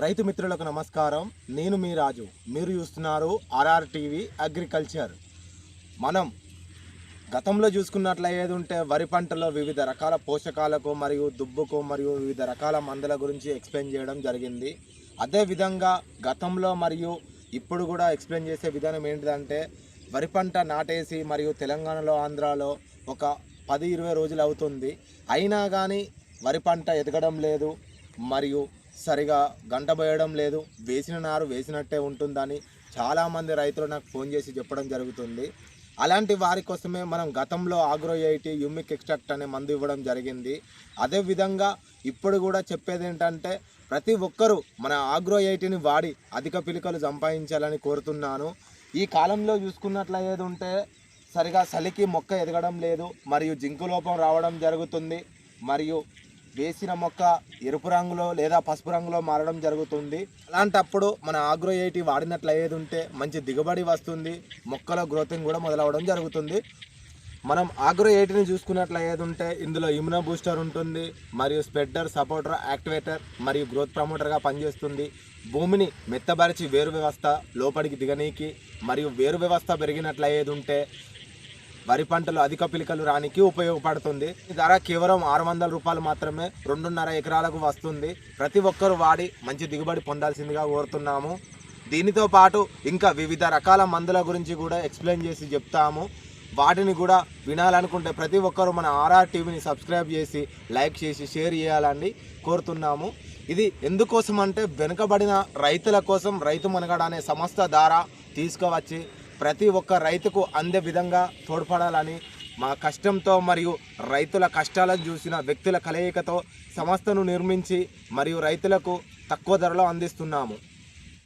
రైతు మిత్రులకు నమస్కారం. నేను మీ రాజు. మీరు చూస్తున్నారు ఆర్ఆర్ టీవీ అగ్రికల్చర్. మనం గతంలో చూసుకున్నట్లయితే ఉంటే వరి పంటలో వివిధ రకాల పోషకాలకు మరియు దుబ్బుకు మరియు వివిధ రకాల మందుల గురించి ఎక్స్ప్లెయిన్ చేయడం జరిగింది. అదేవిధంగా గతంలో మరియు ఇప్పుడు కూడా ఎక్స్ప్లెయిన్ చేసే విధానం ఏంటిదంటే, వరి పంట నాటేసి మరియు తెలంగాణలో ఆంధ్రాలో ఒక 10-20 రోజులు అవుతుంది. అయినా కానీ వరి పంట ఎదగడం లేదు మరియు సరిగా గంట పోయడం లేదు. వేసిన నారు వేసినట్టే ఉంటుందని చాలామంది రైతులు నాకు ఫోన్ చేసి చెప్పడం జరుగుతుంది. అలాంటి వారి కోసమే మనం గతంలో ఆగ్రో 80 యూమిక్ ఎక్స్ట్రాక్ట్ అనే మందు ఇవ్వడం జరిగింది. అదేవిధంగా ఇప్పుడు కూడా చెప్పేది ఏంటంటే, ప్రతి ఒక్కరూ మన ఆగ్రో 80ని వాడి అధిక పిలికలు సంపాదించాలని కోరుతున్నాను. ఈ కాలంలో చూసుకున్నట్లయితే ఉంటే సరిగా చలికి మొక్క ఎదగడం లేదు మరియు జింకు లోపం రావడం జరుగుతుంది మరియు వేసిన మొక్క ఎరుపు రంగులో లేదా పసుపు రంగులో మారడం జరుగుతుంది. అలాంటప్పుడు మన ఆగ్రో 80 వాడినట్లయితే ఉంటే మంచి దిగుబడి వస్తుంది, మొక్కల గ్రోతింగ్ కూడా మొదలవడం జరుగుతుంది. మనం ఆగ్రో 80ని చూసుకున్నట్లయితే ఉంటే ఇందులో ఇమ్యూనో బూస్టర్ ఉంటుంది మరియు స్ప్రెడర్, సపోర్టర్, యాక్టివేటర్ మరియు గ్రోత్ ప్రమోటర్గా పనిచేస్తుంది. భూమిని మెత్తబరిచి వేరు వ్యవస్థ లోపలికి దిగనీకి మరియు వేరు వ్యవస్థ పెరిగినట్లయితే ఉంటే వరి పంటలు అధిక పిలికలు రానికి ఉపయోగపడుతుంది. ఈ ధర కేవలం 600 రూపాయలు మాత్రమే 2.5 ఎకరాలకు వస్తుంది. ప్రతి ఒక్కరూ వాడి మంచి దిగుబడి పొందాల్సిందిగా కోరుతున్నాము. దీనితో పాటు ఇంకా వివిధ రకాల మందుల గురించి కూడా ఎక్స్ప్లెయిన్ చేసి చెప్తాము. వాటిని కూడా వినాలనుకుంటే ప్రతి ఒక్కరూ మన ఆర్ఆర్ టీవీని సబ్స్క్రైబ్ చేసి లైక్ చేసి షేర్ చేయాలని కోరుతున్నాము. ఇది ఎందుకోసం అంటే, వెనుకబడిన రైతుల కోసం రైతు మనగడ అనే సంస్థ ద్వారా తీసుకువచ్చి ప్రతి ఒక్క రైతుకు అందే విధంగా తోడ్పడాలని మా కష్టంతో మరియు రైతుల కష్టాలను చూసిన వ్యక్తుల కలయికతో సంస్థను నిర్మించి మరియు రైతులకు తక్కువ ధరలో అందిస్తున్నాము.